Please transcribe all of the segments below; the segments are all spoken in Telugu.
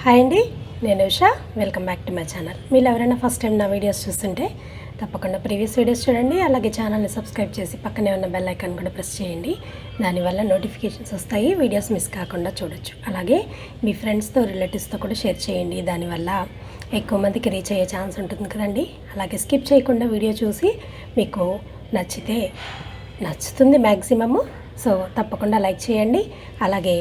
హాయ్ అండి, నేను Usha. Welcome back to my channel. మీరు ఎవరైనా ఫస్ట్ టైం నా వీడియోస్ చూస్తుంటే తప్పకుండా ప్రీవియస్ వీడియోస్ చూడండి. అలాగే ఛానల్ని సబ్స్క్రైబ్ చేసి పక్కనే ఉన్న బెల్ ఐకాన్ కూడా ప్రెస్ చేయండి. దానివల్ల నోటిఫికేషన్స్ వస్తాయి, వీడియోస్ మిస్ కాకుండా చూడొచ్చు. అలాగే మీ ఫ్రెండ్స్తో రిలేటివ్స్తో కూడా షేర్ చేయండి. దానివల్ల ఎక్కువ మందికి రీచ్ అయ్యే ఛాన్స్ ఉంటుంది కదండి. అలాగే స్కిప్ చేయకుండా వీడియో చూసి మీకు నచ్చుతుంది మ్యాక్సిమము. సో తప్పకుండా లైక్ చేయండి, అలాగే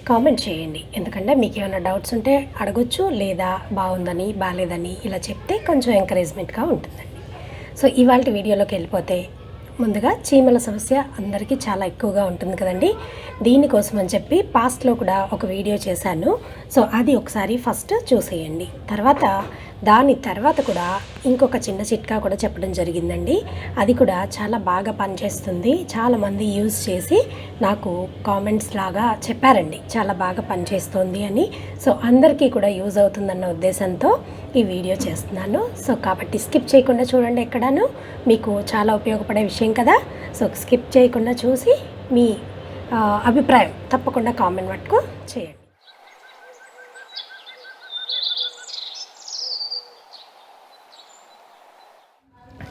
కామెంట్ చేయండి. ఎందుకంటే మీకు ఏమైనా డౌట్స్ ఉంటే అడగొచ్చు, లేదా బాగుందని బాగాలేదని ఇలా చెప్తే కొంచెం ఎంకరేజ్మెంట్గా ఉంటుందండి. సో ఇవాళ వీడియోలోకి వెళ్ళిపోతే, ముందుగా చీమల సమస్య అందరికీ చాలా ఎక్కువగా ఉంటుంది కదండి. దీనికోసం అని చెప్పి పాస్ట్లో కూడా ఒక వీడియో చేశాను. సో అది ఒకసారి ఫస్ట్ చూసేయండి. దాని తర్వాత కూడా ఇంకొక చిన్న చిట్కా కూడా చెప్పడం జరిగిందండి. అది కూడా చాలా బాగా పనిచేస్తుంది. చాలామంది యూజ్ చేసి నాకు కామెంట్స్ లాగా చెప్పారండి, చాలా బాగా పనిచేస్తుంది అని. సో అందరికీ కూడా యూజ్ అవుతుందన్న ఉద్దేశంతో ఈ వీడియో చేస్తున్నాను. సో కాబట్టి స్కిప్ చేయకుండా చూడండి, ఎక్కడాను మీకు చాలా ఉపయోగపడే విషయం కదా. సో స్కిప్ చేయకుండా చూసి మీ అభిప్రాయం తప్పకుండా కామెంట్ మట్టుకు చేయండి.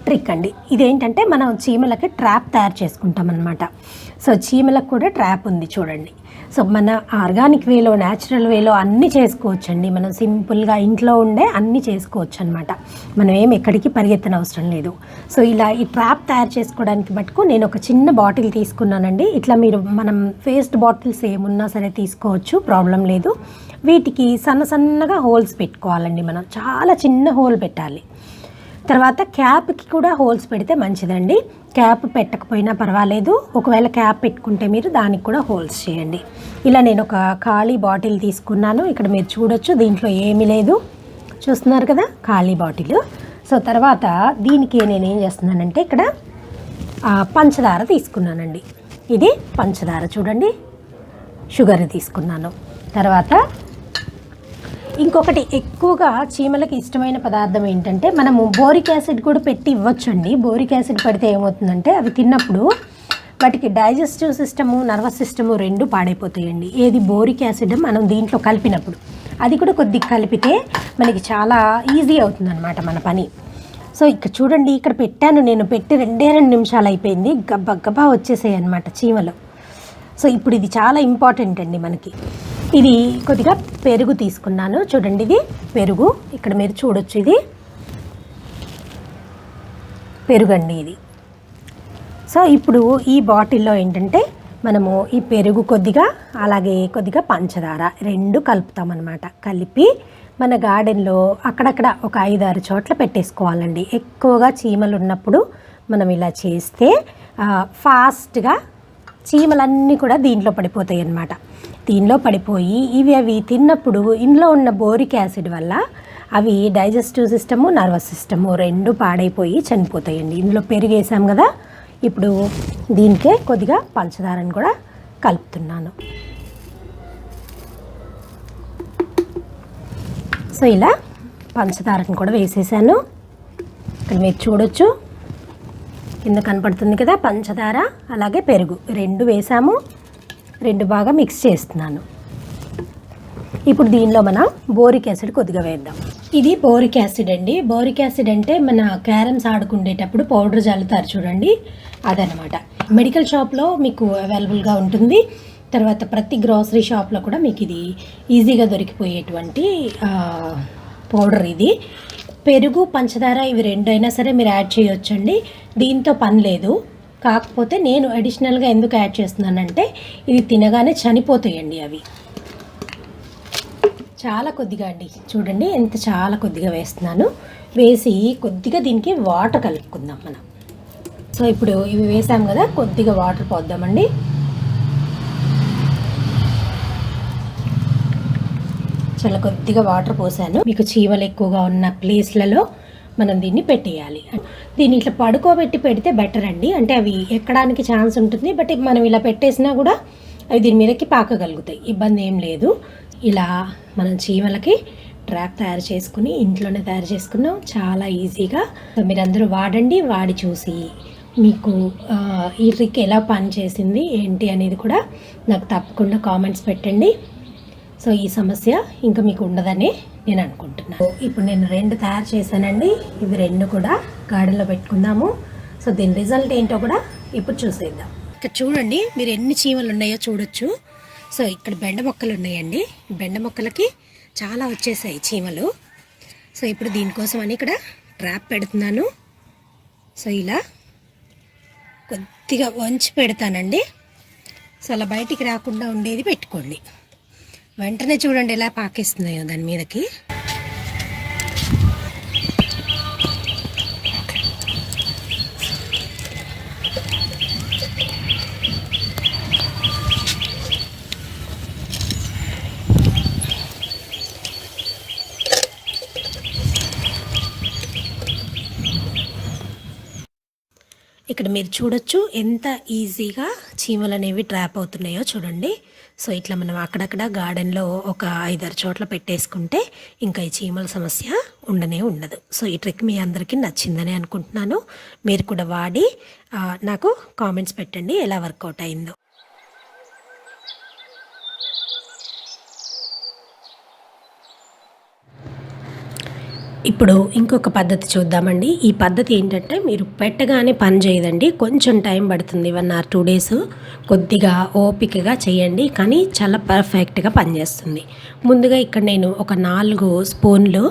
ట్రిక్ అండి ఇదేంటంటే, మనం చీమలకి ట్రాప్ తయారు చేసుకుంటాం అన్నమాట. సో చీమలకు కూడా ట్రాప్ ఉంది చూడండి. సో మన ఆర్గానిక్ వేలో, న్యాచురల్ వేలో అన్నీ చేసుకోవచ్చండి. మనం సింపుల్గా ఇంట్లో ఉండే అన్నీ చేసుకోవచ్చు అనమాట. మనం ఏం ఎక్కడికి పరిగెత్తన అవసరం లేదు. సో ఇలా ఈ ట్రాప్ తయారు చేసుకోవడానికి మటుకు నేను ఒక చిన్న బాటిల్ తీసుకున్నానండి. ఇట్లా మనం వేస్ట్ బాటిల్స్ ఏమున్నా సరే తీసుకోవచ్చు, ప్రాబ్లం లేదు. వీటికి సన్నగా హోల్స్ పెట్టుకోవాలండి. మనం చాలా చిన్న హోల్ పెట్టాలి. తర్వాత క్యాప్కి కూడా హోల్స్ పెడితే మంచిదండి. క్యాప్ పెట్టకపోయినా పర్వాలేదు. ఒకవేళ క్యాప్ పెట్టుకుంటే మీరు దానికి కూడా హోల్స్ చేయండి. ఇలా నేను ఒక ఖాళీ బాటిల్ తీసుకున్నాను. ఇక్కడ మీరు చూడొచ్చు, దీంట్లో ఏమీ లేదు, చూస్తున్నారు కదా, ఖాళీ బాటిల్. సో తర్వాత దీనికి నేను ఏం చేస్తున్నానంటే, ఇక్కడ పంచదార తీసుకున్నానండి. ఇది పంచదార చూడండి, షుగర్ తీసుకున్నాను. తర్వాత ఇంకొకటి ఎక్కువగా చీమలకి ఇష్టమైన పదార్థం ఏంటంటే, మనము బోరిక్ యాసిడ్ కూడా పెట్టి ఇవ్వచ్చండి. బోరిక్ యాసిడ్ పెడితే ఏమవుతుందంటే, అవి తిన్నప్పుడు వాటికి డైజెస్టివ్ సిస్టము, నర్వస్ సిస్టము రెండు పాడైపోతాయండి. ఏది బోరిక్ యాసిడ్ మనం దీంట్లో కలిపినప్పుడు, అది కూడా కొద్దిగా కలిపితే మనకి చాలా ఈజీ అవుతుందన్నమాట మన పని. సో ఇక్కడ చూడండి, ఇక్కడ పెట్టాను, నేను పెట్టి 2 నిమిషాలు అయిపోయింది. గబ్బా వచ్చేసాయి అన్నమాట చీమలు. సో ఇప్పుడు ఇది చాలా ఇంపార్టెంట్ అండి మనకి. ఇది కొద్దిగా పెరుగు తీసుకున్నాను చూడండి, ఇది పెరుగు, ఇక్కడ మీరు చూడొచ్చు, ఇది పెరుగు అండి ఇది. సో ఇప్పుడు ఈ బాటిల్లో ఏంటంటే, మనము ఈ పెరుగు కొద్దిగా, అలాగే కొద్దిగా పంచదార రెండు కలుపుతామన్నమాట. కలిపి మన గార్డెన్లో అక్కడక్కడ ఒక 5-6 చోట్ల పెట్టేసుకోవాలండి. ఎక్కువగా చీమలు ఉన్నప్పుడు మనం ఇలా చేస్తే ఫాస్ట్గా చీమలన్నీ కూడా దీంట్లో పడిపోతాయి అన్నమాట. దీనిలో పడిపోయి అవి తిన్నప్పుడు ఇందులో ఉన్న బోరిక్ యాసిడ్ వల్ల అవి డైజెస్టివ్ సిస్టము, నర్వస్ సిస్టము రెండు పాడైపోయి చనిపోతాయండి. ఇందులో పెరుగు వేసాం కదా, ఇప్పుడు దీనికే కొద్దిగా పంచదారని కూడా కలుపుతున్నాను. సో ఇలా పంచదారని కూడా వేసేసాను. ఇక్కడ మీరు చూడొచ్చు, కింద కనపడుతుంది కదా పంచదార, అలాగే పెరుగు రెండు వేసాము. రెండు బాగా మిక్స్ చేస్తున్నాను. ఇప్పుడు దీనిలో మనం బోరిక్ యాసిడ్ కొద్దిగా వేద్దాం. ఇది బోరిక్ యాసిడ్ అండి. బోరిక్ యాసిడ్ అంటే మన క్యారమ్స్ ఆడుకునేటప్పుడు పౌడర్ జల్లుతారు చూడండి, అదనమాట. మెడికల్ షాప్లో మీకు అవైలబుల్గా ఉంటుంది. తర్వాత ప్రతి గ్రోసరీ షాప్లో కూడా మీకు ఇది ఈజీగా దొరికిపోయేటువంటి పౌడర్ ఇది. పెరుగు, పంచదార ఇవి రెండైనా సరే మీరు యాడ్ చేయొచ్చండి, దీంతో పని లేదు. కాకపోతే నేను అడిషనల్గా ఎందుకు యాడ్ చేస్తున్నానంటే, ఇది తినగానే చనిపోతాయండి అవి. చాలా కొద్దిగా అండి, చూడండి ఎంత చాలా కొద్దిగా వేస్తున్నాను. వేసి కొద్దిగా దీనికి వాటర్ కలుపుకుందాం మనం. సో ఇప్పుడు ఇవి వేసాం కదా, కొద్దిగా వాటర్ పోద్దామండి. చాలా కొద్దిగా వాటర్ పోసాను. మీకు చీమలు ఎక్కువగా ఉన్న ప్లేస్లలో మనం దీన్ని పెట్టేయాలి. దీన్ని ఇట్లా పడుకోబెట్టి పెడితే బెటర్ అండి. అంటే అవి ఎక్కడానికి ఛాన్స్ ఉంటుంది, బట్ మనం ఇలా పెట్టేసినా కూడా అవి దీని మీదకి పాకగలుగుతాయి, ఇబ్బంది ఏం లేదు. ఇలా మనం చీమలకి ట్రాప్ తయారు చేసుకుని ఇంట్లోనే తయారు చేసుకున్నాం చాలా ఈజీగా. మీరందరూ వాడండి, వాడి చూసి మీకు ఈ ట్రిక్ ఎలా పని చేసింది ఏంటి అనేది కూడా నాకు తప్పకుండా కామెంట్స్ పెట్టండి. సో ఈ సమస్య ఇంకా మీకు ఉండదని నేను అనుకుంటున్నాను. ఇప్పుడు నేను 2 తయారు చేశానండి. ఇవి 2 కూడా గార్డెన్లో పెట్టుకుందాము. సో దీని రిజల్ట్ ఏంటో కూడా ఇప్పుడు చూసేద్దాం. ఇక్కడ చూడండి, మీరు ఎన్ని చీమలు ఉన్నాయో చూడొచ్చు. సో ఇక్కడ బెండ మొక్కలు ఉన్నాయండి. బెండ మొక్కలకి చాలా వచ్చేసాయి చీమలు. సో ఇప్పుడు దీనికోసం అని ఇక్కడ ట్రాప్ పెడుతున్నాను. సో ఇలా కొద్దిగా వంచి పెడతానండి. సో అలా బయటికి రాకుండా ఉండేది పెట్టుకోండి. వెంటనే చూడండి ఎలా పాకిస్తున్నాయో దాని మీదకి. ఇక్కడ మీరు చూడొచ్చు ఎంత ఈజీగా చీమలు అనేవి ట్రాప్ అవుతున్నాయో చూడండి. సో ఇట్లా మనం అక్కడక్కడ గార్డెన్లో ఒక 5-6 చోట్ల పెట్టేసుకుంటే ఇంకా ఈ చీమల సమస్య ఉండనే ఉండదు. సో ఈ ట్రిక్ మీ అందరికీ నచ్చిందని అనుకుంటున్నాను. మీరు కూడా వాడి నాకు కామెంట్స్ పెట్టండి ఎలా వర్కౌట్ అయిందో. ఇప్పుడు ఇంకొక పద్ధతి చూద్దామండి. ఈ పద్ధతి ఏంటంటే మీరు పెట్టగానే పని చేయదండి, కొంచెం టైం పడుతుంది. 1 or 2 days కొద్దిగా ఓపికగా చేయండి, కానీ చాలా పర్ఫెక్ట్గా పనిచేస్తుంది. ముందుగా ఇక్కడ నేను ఒక 4 స్పూన్లు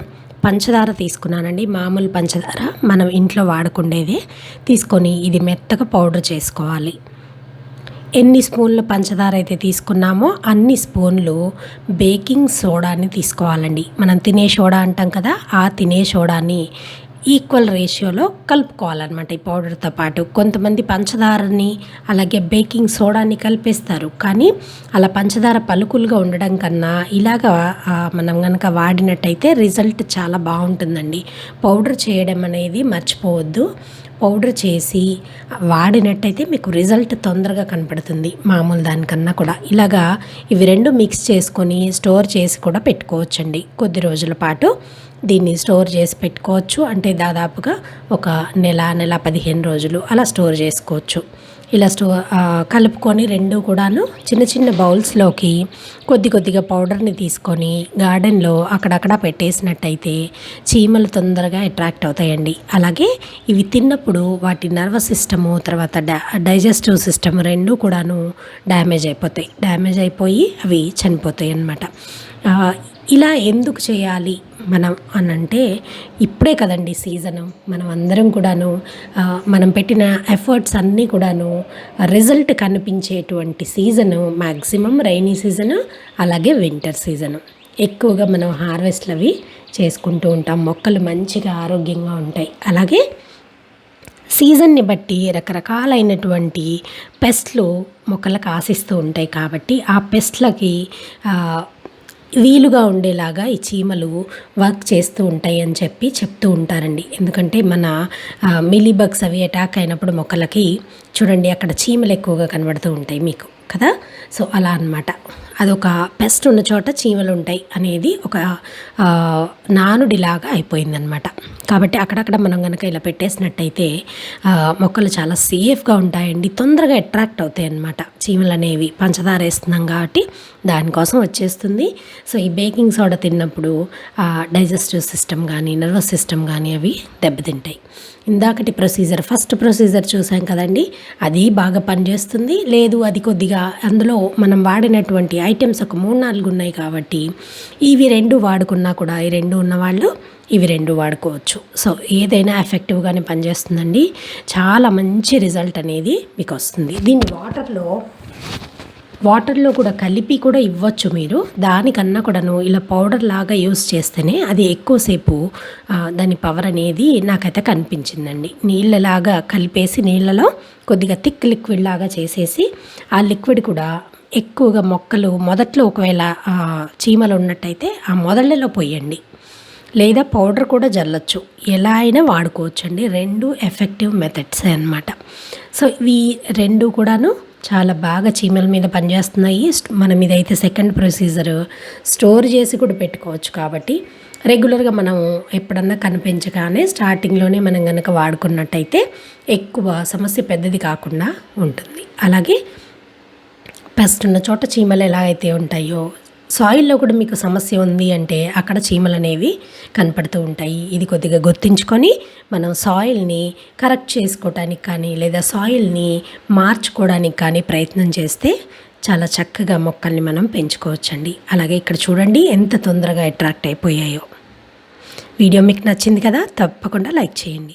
పంచదార తీసుకున్నానండి. మామూలు పంచదార మనం ఇంట్లో వాడుకుండేదే తీసుకొని ఇది మెత్తగా పౌడర్ చేసుకోవాలి. ఎన్ని స్పూన్లు పంచదార అయితే తీసుకున్నామో అన్ని స్పూన్లు బేకింగ్ సోడాని తీసుకోవాలండి. మనం తినే సోడా అంటాం కదా, ఆ తినే సోడాని ఈక్వల్ రేషియోలో కలుపుకోవాలన్నమాట ఈ పౌడర్తో పాటు. కొంతమంది పంచదారని అలాగే బేకింగ్ సోడాని కలిపేస్తారు, కానీ అలా పంచదార పలుకులుగా ఉండడం కన్నా ఇలాగా మనం కనుక వాడినట్టయితే రిజల్ట్ చాలా బాగుంటుందండి. పౌడర్ చేయడం అనేది మర్చిపోవద్దు. పౌడర్ చేసి వాడినట్టయితే మీకు రిజల్ట్ తొందరగా కనపడుతుంది మామూలు దానికన్నా కూడా. ఇలాగా ఇవి 2 మిక్స్ చేసుకొని స్టోర్ చేసి కూడా పెట్టుకోవచ్చండి. కొద్ది రోజుల పాటు దీన్ని స్టోర్ చేసి పెట్టుకోవచ్చు. అంటే దాదాపుగా ఒక నెల 15 రోజులు అలా స్టోర్ చేసుకోవచ్చు. ఇలా కలుపుకొని 2 కూడాను చిన్న చిన్న బౌల్స్లోకి కొద్దిగా పౌడర్ని తీసుకొని గార్డెన్లో అక్కడక్కడ పెట్టేసినట్టయితే చీమలు తొందరగా అట్రాక్ట్ అవుతాయండి. అలాగే ఇవి తిన్నప్పుడు వాటి నర్వస్ సిస్టము తర్వాత డైజెస్టివ్ సిస్టమ్ 2 కూడాను డ్యామేజ్ అయిపోతాయి. డ్యామేజ్ అయిపోయి అవి చనిపోతాయి అన్నమాట. ఇలా ఎందుకు చేయాలి మనం అనంటే, ఇప్పుడే కదండి సీజను. మనం అందరం కూడాను మనం పెట్టిన ఎఫర్ట్స్ అన్నీ కూడాను రిజల్ట్ కనిపించేటువంటి సీజను మ్యాక్సిమం రైనీ సీజను, అలాగే వింటర్ సీజను. ఎక్కువగా మనం హార్వెస్ట్లు అవి చేసుకుంటూ ఉంటాం. మొక్కలు మంచిగా ఆరోగ్యంగా ఉంటాయి. అలాగే సీజన్ని బట్టి రకరకాలైనటువంటి పెస్ట్లు మొక్కలకు ఆశిస్తూ ఉంటాయి. కాబట్టి ఆ పెస్ట్లకి వీలుగా ఉండేలాగా ఈ చీమలు వర్క్ చేస్తూ ఉంటాయి అని చెప్తూ ఉంటారండి. ఎందుకంటే మన మిలీబగ్స్ అవి అటాక్ అయినప్పుడు మొక్కలకి చూడండి అక్కడ చీమలు ఎక్కువగా కనబడుతూ ఉంటాయి మీకు కదా. సో అలా అన్నమాట. అదొక పెస్ట్ ఉన్న చోట చీమలు ఉంటాయి అనేది ఒక నానుడిలాగా అయిపోయిందనమాట. కాబట్టి అక్కడక్కడ మనం కనుక ఇలా పెట్టేసినట్టయితే మొక్కలు చాలా సేఫ్గా ఉంటాయండి. తొందరగా అట్రాక్ట్ అవుతాయి అన్నమాట చీమలు అనేవి. పంచదార వేస్తున్నాం కాబట్టి దానికోసం వచ్చేస్తుంది. సో ఈ బేకింగ్ సోడా తిన్నప్పుడు డైజెస్టివ్ సిస్టమ్ కానీ నర్వస్ సిస్టమ్ కానీ అవి దెబ్బతింటాయి. ఇందాకటి ఫస్ట్ ప్రొసీజర్ చూసాం కదండి, అది బాగా పనిచేస్తుంది. లేదు అది కొద్దిగా అందులో మనం వాడినటువంటి ఐటమ్స్ ఒక 3-4 ఉన్నాయి కాబట్టి ఇవి 2 వాడుకున్నా కూడా ఈ 2 ఉన్నవాళ్ళు ఇవి 2 వాడుకోవచ్చు. సో ఏదైనా ఎఫెక్టివ్గానే పనిచేస్తుందండి. చాలా మంచి రిజల్ట్ అనేది మీకు వస్తుంది. దీన్ని వాటర్లో కూడా కలిపి కూడా ఇవ్వచ్చు మీరు. దానికన్నా కూడాను ఇలా పౌడర్ లాగా యూస్ చేస్తేనే అది ఎక్కువసేపు దాని పవర్ అనేది నాకైతే కనిపించిందండి. నీళ్ళలాగా కలిపేసి నీళ్ళలో కొద్దిగా థిక్ లిక్విడ్ లాగా చేసేసి ఆ లిక్విడ్ కూడా ఎక్కువగా మొక్కలు మొదట్లో ఒకవేళ చీమలు ఉన్నట్టయితే ఆ మొదళ్ళలో పోయండి, లేదా పౌడర్ కూడా జల్లచ్చు. ఎలా అయినా వాడుకోవచ్చు అండి. 2 ఎఫెక్టివ్ మెథడ్సే అన్నమాట. సో ఇవి 2 కూడాను చాలా బాగా చీమల మీద పనిచేస్తున్నాయి. మనం ఇదైతే సెకండ్ ప్రొసీజర్ స్టోర్ చేసి కూడా పెట్టుకోవచ్చు. కాబట్టి రెగ్యులర్గా మనం ఎప్పుడన్నా కనిపించగానే స్టార్టింగ్లోనే మనం కనుక వాడుకున్నట్టయితే ఎక్కువ సమస్య పెద్దది కాకుండా ఉంటుంది. అలాగే పెస్ట్ ఉన్న చోట చీమలు ఎలా అయితే ఉంటాయో సాయిల్లో కూడా మీకు సమస్య ఉంది అంటే అక్కడ చీమలు అనేవి కనపడుతూ ఉంటాయి. ఇది కొద్దిగా గుర్తుంచుకొని మనం సాయిల్ని కరెక్ట్ చేసుకోవటానికి కానీ లేదా సాయిల్ని మార్చుకోవడానికి కానీ ప్రయత్నం చేస్తే చాలా చక్కగా మొక్కల్ని మనం పెంచుకోవచ్చండి. అలాగే ఇక్కడ చూడండి ఎంత తొందరగా అట్రాక్ట్ అయిపోయాయో. వీడియో మీకు నచ్చింది కదా, తప్పకుండా లైక్ చేయండి.